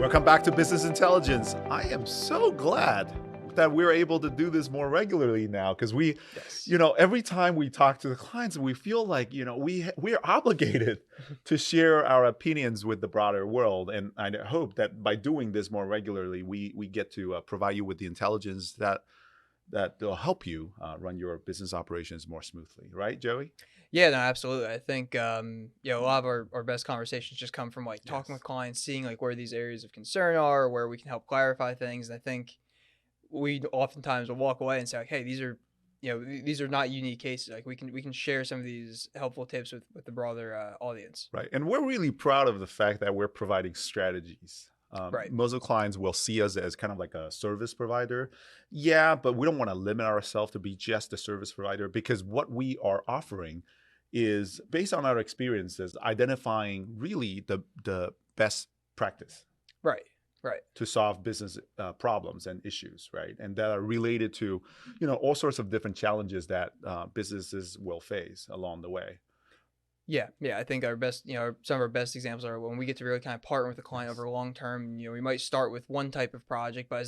Welcome back to Business Intelligence. I am so glad that we're able to do this more regularly now because Yes. every time we talk to the clients, we feel like, we're obligated to share our opinions with the broader world. And I hope that by doing this more regularly, we get to provide you with the intelligence that will help you run your business operations more smoothly. Right, Joey? Yeah, no, absolutely. I think a lot of our best conversations just come from like talking Yes. with clients, seeing like where these areas of concern are, where we can help clarify things. And I think we oftentimes will walk away and say like, hey, these are not unique cases. Like we can share some of these helpful tips with the broader audience. Right. And we're really proud of the fact that we're providing strategies. Right. Most of the clients will see us as kind of like a service provider. Yeah, but we don't want to limit ourselves to be just a service provider because what we are offering is based on our experiences, identifying really the best practice Right. Right. to solve business problems and issues, right? And that are related to, all sorts of different challenges that businesses will face along the way. Yeah, I think our best, some of our best examples are when we get to really kind of partner with a client Yes. over long term. We might start with one type of project, but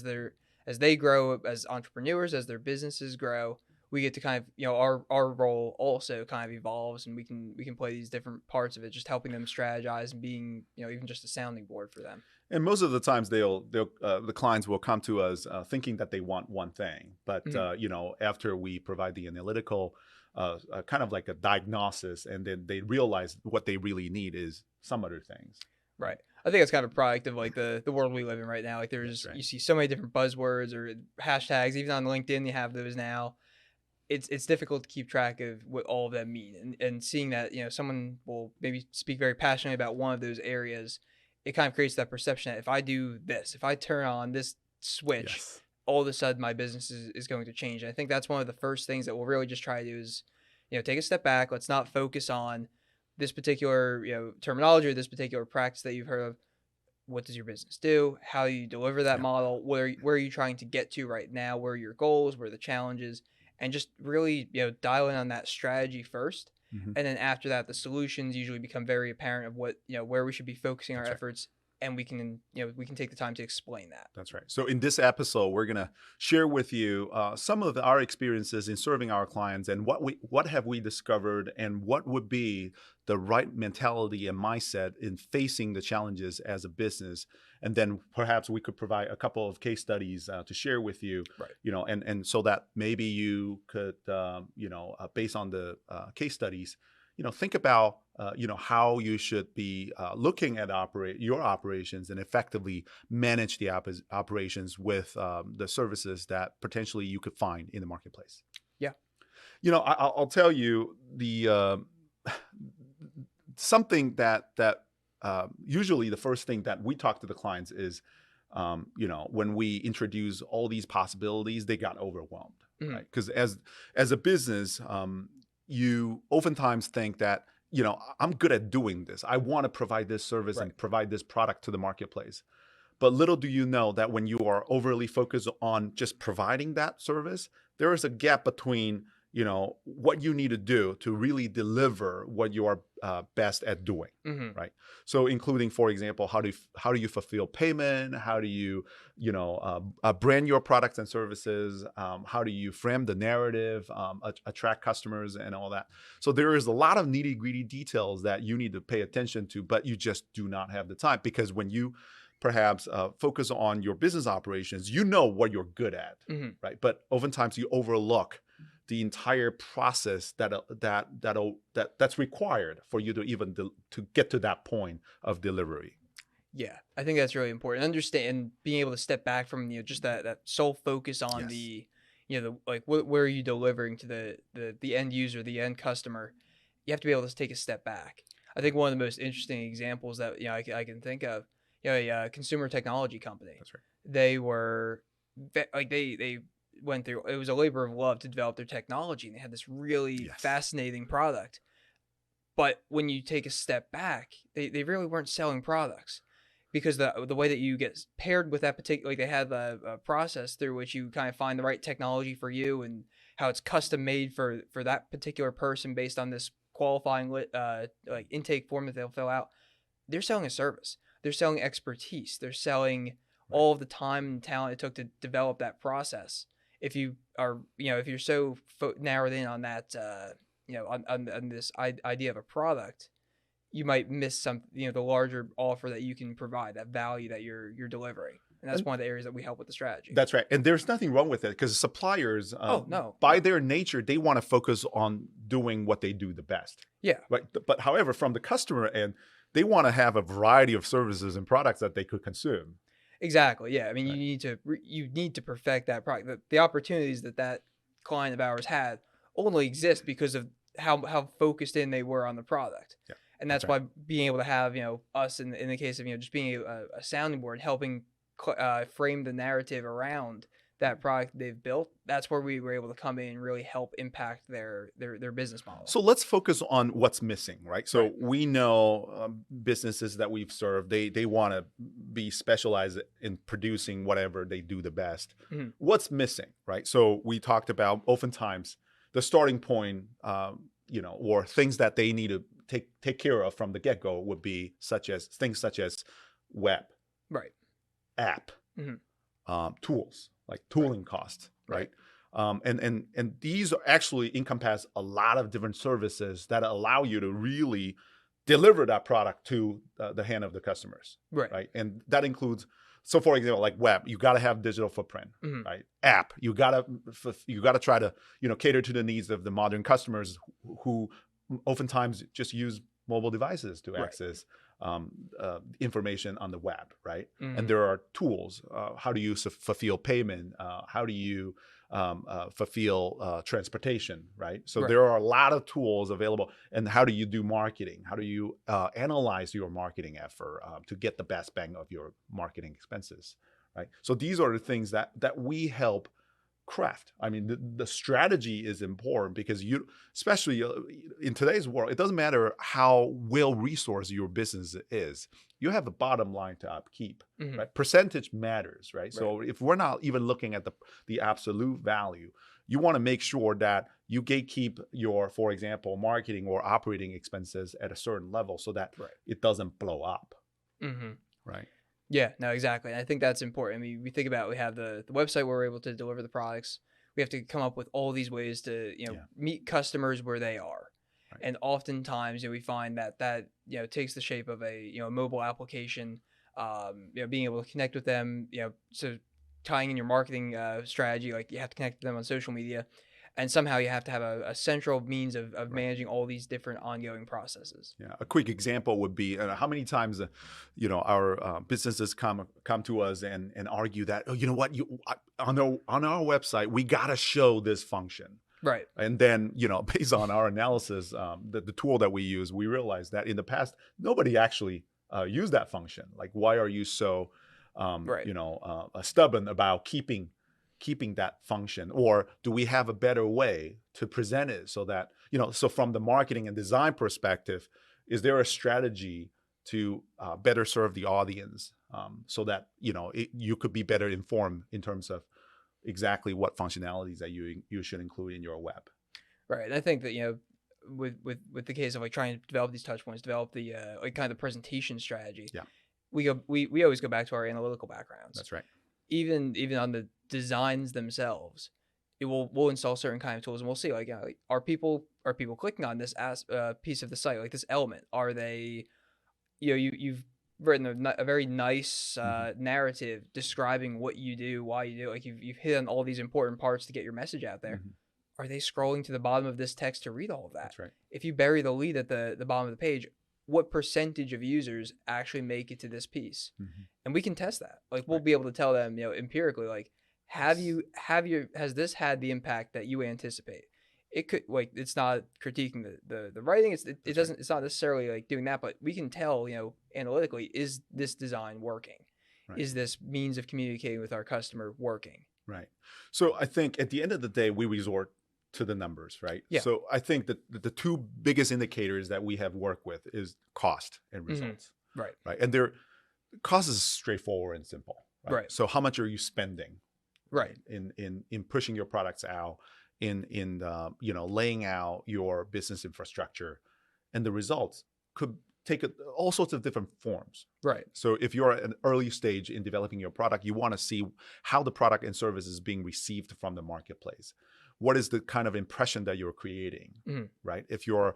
as they grow as entrepreneurs, as their businesses grow, we get to kind of, our role also kind of evolves, and we can play these different parts of it, just helping them strategize and being, even just a sounding board for them. And most of the times, the clients will come to us thinking that they want one thing, but Mhm. after we provide the analytical, kind of like a diagnosis, and then they realize what they really need is some other things. Right. I think it's kind of a product of like the world we live in right now. Like That's there's right. you see so many different buzzwords or hashtags, even on LinkedIn you have those now. It's difficult to keep track of what all of them mean, and seeing that someone will maybe speak very passionately about one of those areas, it kind of creates that perception that if I do this, if I turn on this switch, Yes. all of a sudden my business is going to change. And I think that's one of the first things that we'll really just try to do is take a step back. Let's not focus on this particular terminology or this particular practice that you've heard of. What does your business do? How do you deliver that Yeah. model? Where are you trying to get to right now? Where are your goals? Where are the challenges? And just really, dial in on that strategy first. Mhm. And then after that, the solutions usually become very apparent of what, where we should be focusing our That's right. efforts. And we can take the time to explain that. That's right. So in this episode, we're gonna share with you some of our experiences in serving our clients and what have we discovered and what would be the right mentality and mindset in facing the challenges as a business. And then perhaps we could provide a couple of case studies to share with you, Right. and so that maybe you could, based on the case studies, think about how you should be looking at your operations and effectively manage the operations with the services that potentially you could find in the marketplace. Yeah. I'll tell you the something that usually the first thing that we talk to the clients is, when we introduce all these possibilities, they got overwhelmed, Mhm. right? Because as a business, you oftentimes think that, I'm good at doing this. I want to provide this service Right. and provide this product to the marketplace. But little do you know that when you are overly focused on just providing that service, there is a gap between, what you need to do to really deliver what you are best at doing, Mhm. right? So, including, for example, how do you fulfill payment? How do you, brand your products and services? How do you frame the narrative, attract customers, and all that? So there is a lot of nitty gritty details that you need to pay attention to, but you just do not have the time because when you perhaps focus on your business operations, you know what you're good at, Mhm. right? But oftentimes you overlook the entire process that's required for you to even to get to that point of delivery. Yeah, I think that's really important. Understand being able to step back from just that sole focus on Yes. where are you delivering to the end user, the end customer. You have to be able to take a step back. I think one of the most interesting examples that I can think of, a consumer technology company. That's right. They were they went through. It was a labor of love to develop their technology, and they had this really Yes. fascinating product. But when you take a step back, they really weren't selling products because the way that you get paired with that particular, like they have a process through which you kind of find the right technology for you and how it's custom made for that particular person based on this qualifying like intake form that they'll fill out. They're selling a service. they're selling expertise. They're selling Right. all of the time and talent it took to develop that process. If you are, if you're so narrowed in on that, on this idea of a product, you might miss some, the larger offer that you can provide, that value that you're delivering. And that's And one of the areas that we help with the strategy. that's right. And there's nothing wrong with it because suppliers, Oh, no, by no. their nature, they want to focus on doing what they do the best. Yeah, Right. But however, from the customer end, they want to have a variety of services and products that they could consume. exactly. Yeah. I mean, Right. you need to perfect that product. The opportunities that client of ours had only exist because of how focused in they were on the product. Yeah. And That's that's right. why being able to have, us in the case of, just being a sounding board, helping frame the narrative around that product they've built, that's where we were able to come in and really help impact their business model. So let's focus on what's missing, right? Right. So we know businesses that we've served, they want to be specialized in producing whatever they do the best. Mhm. What's missing, right? So we talked about oftentimes the starting point, or things that they need to take care of from the get go would be things such as web, Right. app, Mhm. tools, like Right. tooling costs, Right. right? And these actually encompass a lot of different services that allow you to really deliver that product to the hand of the customers, Right. right? And that includes, so for example, like web, you got to have digital footprint, Mhm. right? App, you got to try to cater to the needs of the modern customers who oftentimes just use mobile devices to Right. access information on the web, right? And Mhm. there are tools. How do you fulfill payment? How do you fulfill transportation, right? So Right. there are a lot of tools available. And how do you do marketing? How do you analyze your marketing effort to get the best bang of your marketing expenses, right? So these are the things that we help craft. I mean, the strategy is important because especially in today's world, it doesn't matter how well resourced your business is. You have a bottom line to upkeep, Mhm. right? Percentage matters, right? Right. So if we're not even looking at the absolute value, you want to make sure that you gatekeep your, for example, marketing or operating expenses at a certain level so that Right. it doesn't blow up, Mhm. right? Yeah, no, exactly. And I think that's important. I mean, we think about, we have the website where we're able to deliver the products. We have to come up with all these ways to, Yeah, meet customers where they are. right. And oftentimes, we find that takes the shape of a mobile application. Being able to connect with them. So tying in your marketing strategy, like you have to connect with them on social media, and somehow you have to have a central means of Right. managing all these different ongoing processes. Yeah, a quick example would be how many times, our businesses come to us and argue that, oh, you know what, on our website we got to show this function, Right. and then based on our analysis, the tool that we use, we realized that in the past nobody actually used that function. Like, why are you so, Right. stubborn about keeping that function, or do we have a better way to present it so that so from the marketing and design perspective, is there a strategy to better serve the audience, so that you could be better informed in terms of exactly what functionalities that you should include in your web. Right. And I think that, with the case of like trying to develop these touch points, develop the like kind of the presentation strategy, Yeah, we always go back to our analytical backgrounds. that's right. Even on the designs themselves, we'll install certain kind of tools and we'll see, like, like, are people clicking on this piece of the site, like this element? Are they, you've written a very nice Hmm. narrative describing what you do, why you do it. Like you've hit on all these important parts to get your message out there. Hmm. Are they scrolling to the bottom of this text to read all of that? That's right. If you bury the lead at the bottom of the page, what percentage of users actually make it to this piece? Hmm. And we can test that. Like we'll Right. be able to tell them, empirically, like, Yes. has this had the impact that you anticipate? It could, like, it's not critiquing the writing. It That's right. doesn't, it's not necessarily like doing that, but we can tell, analytically, is this design working? Right. Is this means of communicating with our customer working? Right. So I think at the end of the day, we resort to the numbers, right? Yeah. So I think that the two biggest indicators that we have worked with is cost and Hmm. results, Right. right? And their cost is straightforward and simple, right? Right. So how much are you spending, Right. in pushing your products out, in laying out your business infrastructure, and the results could take all sorts of different forms. Right. So if you're at an early stage in developing your product, you want to see how the product and service is being received from the marketplace. What is the kind of impression that you're creating, right? If you're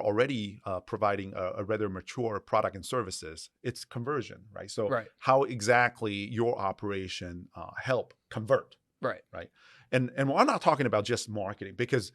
already providing a rather mature product and services, it's conversion, right? So Right. how exactly your operation help convert, Right. right? And we're not talking about just marketing, because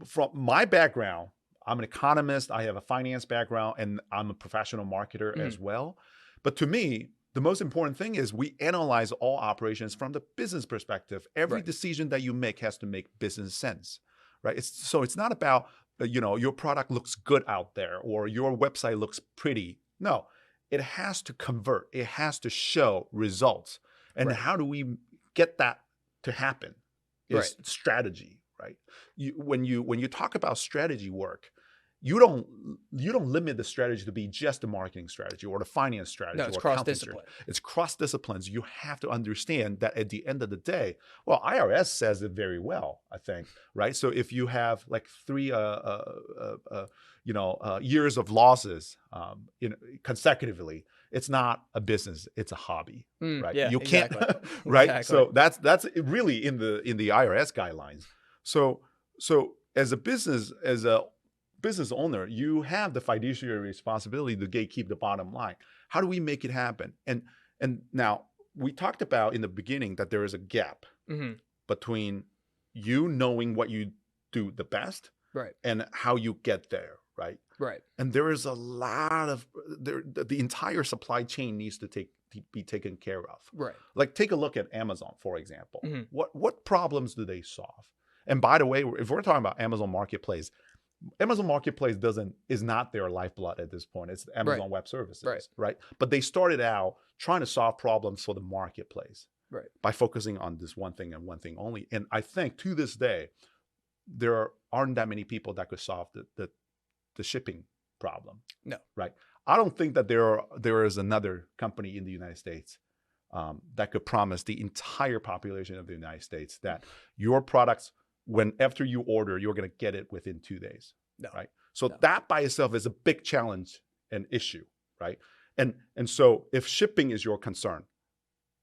from my background, I'm an economist, I have a finance background, and I'm a professional marketer as well. But to me, the most important thing is we analyze all operations from the business perspective. Every decision that you make has to make business sense, right? It's not about, your product looks good out there or your website looks pretty. No, it has to convert. It has to show results. And how do we get that to happen is strategy, right? When you talk about strategy work, you don't limit the strategy to be just a marketing strategy or the finance strategy. No, it's or cross accounting discipline. strategy. It's cross disciplines. You have to understand that at the end of the day, well, IRS says it very well, I think, right? So if you have like 3 years of losses consecutively, it's not a business, it's a hobby, right? Yeah, You can't, exactly. right? Exactly. So that's really in the IRS guidelines. So as a business owner, you have the fiduciary responsibility to gatekeep the bottom line. How do we make it happen? And now we talked about in the beginning that there is a gap between you knowing what you do the best, and how you get there, right? Right. And there is a lot of the entire supply chain needs to be taken care of. Right. Like take a look at Amazon, for example. What problems do they solve? And by the way, if we're talking about Amazon Marketplace is not their lifeblood at this point. It's Amazon Web Services, right? But they started out trying to solve problems for the marketplace, by focusing on this one thing and one thing only. And I think to this day, there aren't that many people that could solve the shipping problem. No. Right? I don't think that there is another company in the United States that could promise the entire population of the United States that your products, after you order, you're going to get it within 2 days, right? So that by itself is a big challenge and issue, right? And so if shipping is your concern,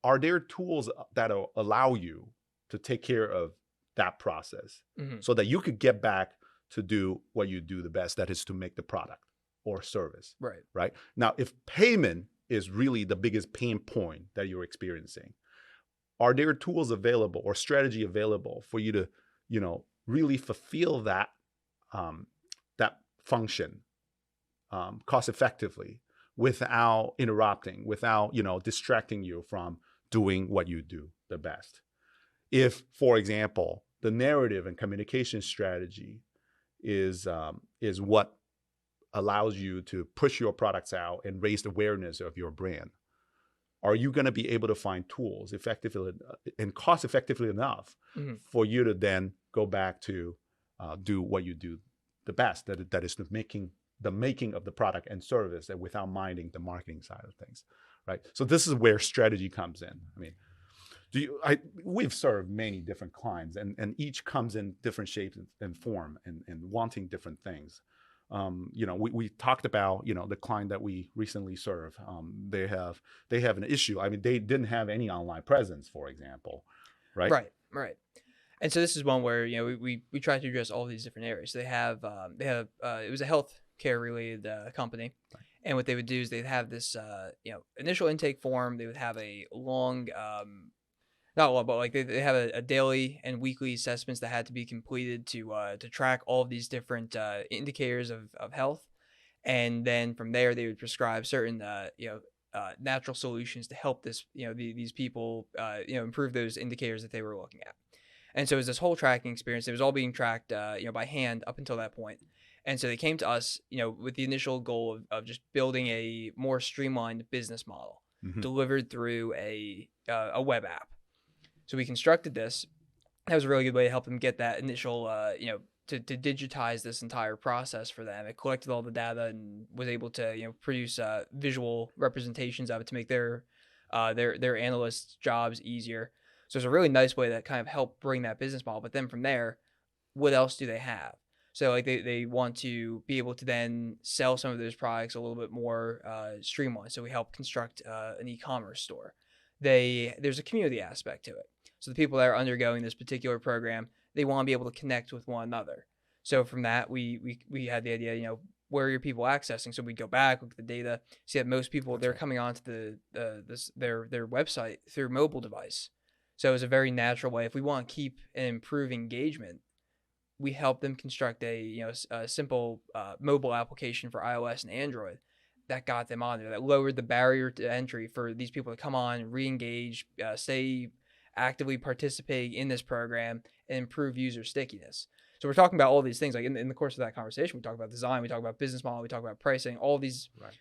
are there tools that allow you to take care of that process so that you could get back to do what you do the best, that is to make the product or service, right? Now, if payment is really the biggest pain point that you're experiencing, are there tools available or strategy available for you to really fulfill that that function cost effectively without interrupting, without distracting you from doing what you do the best? If, for example, the narrative and communication strategy is what allows you to push your products out and raise the awareness of your brand, are you going to be able to find tools effectively and cost effectively enough for you to then go back to do what you do the best, that is the making of the product and service, and without minding the marketing side of things, right? So this is where strategy comes in. I mean, we've served many different clients, and each comes in different shapes and form and wanting different things. We talked about, the client that we recently served. They have an issue. I mean, they didn't have any online presence, for example, right? Right. And so this is one where we try to address all these different areas. So they have it was a healthcare related company, and what they would do is they'd have this initial intake form. They would have a long not long, but like they have a daily and weekly assessments that had to be completed to track all of these different indicators of health, and then from there they would prescribe certain natural solutions to help these people improve those indicators that they were looking at. And so it was this whole tracking experience. It was all being tracked by hand up until that point. And so they came to us with the initial goal of just building a more streamlined business model delivered through a web app. So we constructed this. That was a really good way to help them get that initial, to digitize this entire process for them. It collected all the data and was able to, produce visual representations of it to make their analysts' jobs easier. So it's a really nice way that kind of helped bring that business model. But then from there, what else do they have? So like they want to be able to then sell some of those products a little bit more streamlined. So we help construct an e-commerce store. There's a community aspect to it. So the people that are undergoing this particular program, they want to be able to connect with one another. So from that, we had the idea, where are your people accessing? So we go back, look at the data, see that most people they're coming onto their website through mobile device. So it's a very natural way. If we want to keep and improve engagement, we help them construct a simple mobile application for iOS and Android that got them on there, that lowered the barrier to entry for these people to come on, re-engage, stay actively participating in this program, and improve user stickiness. So we're talking about all these things. Like in the course of that conversation, we talk about design, we talk about business model, we talk about pricing, all these. Right.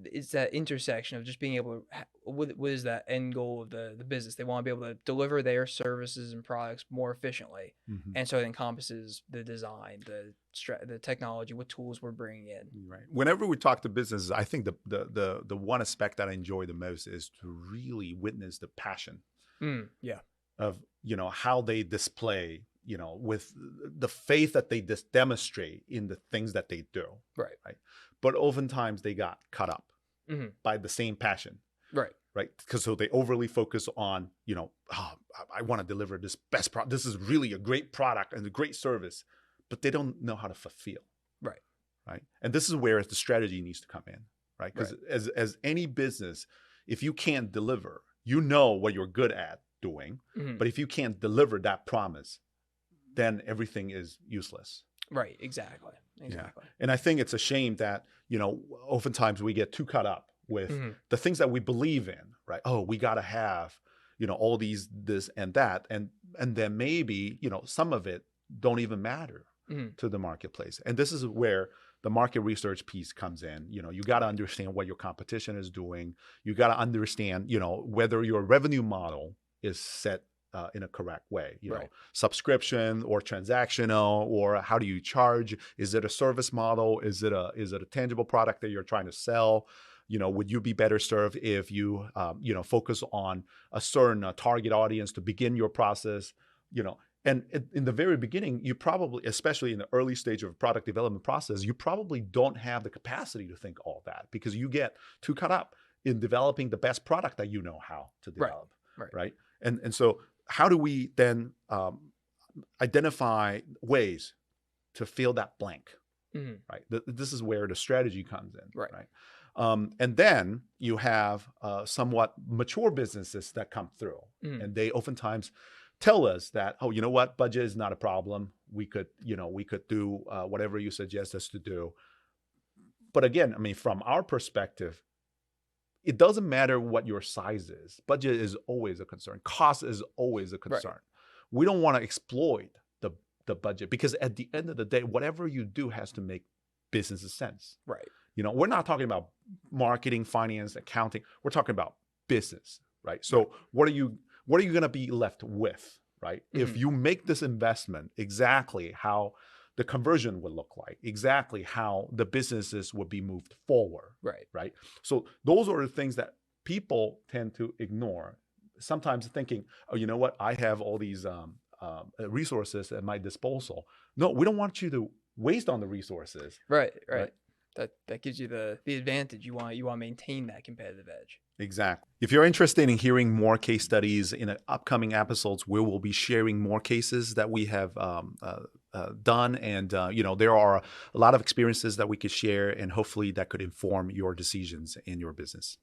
It's that intersection of just being able to, what is that end goal of the business? They want to be able to deliver their services and products more efficiently. And so it encompasses the design, the technology, what tools we're bringing in. Right. Whenever we talk to businesses, I think the one aspect that I enjoy the most is to really witness the passion of, how they display, with the faith that they demonstrate in the things that they do. Right. Right. But oftentimes they got caught up by the same passion. Right. Right. Because so they overly focus on, I want to deliver this best product. This is really a great product and a great service, but they don't know how to fulfill. Right. Right. And this is where the strategy needs to come in. Right. Because as any business, if you can't deliver, what you're good at doing, but if you can't deliver that promise, then everything is useless. Right. Exactly. Yeah. And I think it's a shame that, oftentimes we get too caught up with the things that we believe in, right? Oh, we got to have, all this and that. And then maybe, some of it don't even matter to the marketplace. And this is where the market research piece comes in. You got to understand what your competition is doing. You got to understand, whether your revenue model is set in a correct way, subscription or transactional, or how do you charge? Is it a service model? Is it a tangible product that you're trying to sell? Would you be better served if you, focus on a certain target audience to begin your process? And in the very beginning, you probably, especially in the early stage of a product development process, you probably don't have the capacity to think all that because you get too caught up in developing the best product that you know how to develop, right? And so how do we then identify ways to fill that blank, right? This is where the strategy comes in, right? And then you have somewhat mature businesses that come through, and they oftentimes tell us that, oh, you know what, budget is not a problem. We could do whatever you suggest us to do. But again, I mean, from our perspective, it doesn't matter what your size is. Budget is always a concern. Cost is always a concern. Right. We don't want to exploit the budget because at the end of the day, whatever you do has to make business sense. Right. We're not talking about marketing, finance, accounting. We're talking about business, right? So what are you going to be left with, right? If you make this investment, exactly how the conversion would look like, exactly how the businesses would be moved forward, right? So those are the things that people tend to ignore, sometimes thinking, oh, you know what, I have all these resources at my disposal. No, we don't want you to waste on the resources. Right. That gives you the advantage. You want to maintain that competitive edge. Exactly. If you're interested in hearing more case studies in upcoming episodes, we will be sharing more cases that we have done. And, there are a lot of experiences that we could share, and hopefully that could inform your decisions in your business.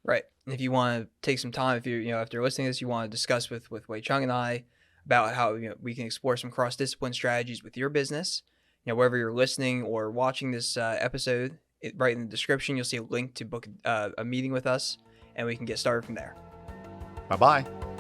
Right. And if you want to take some time, if you after listening to this, you want to discuss with Wei Chung and I about how we can explore some cross-discipline strategies with your business, wherever you're listening or watching this episode, right in the description, you'll see a link to book a meeting with us, and we can get started from there. Bye-bye.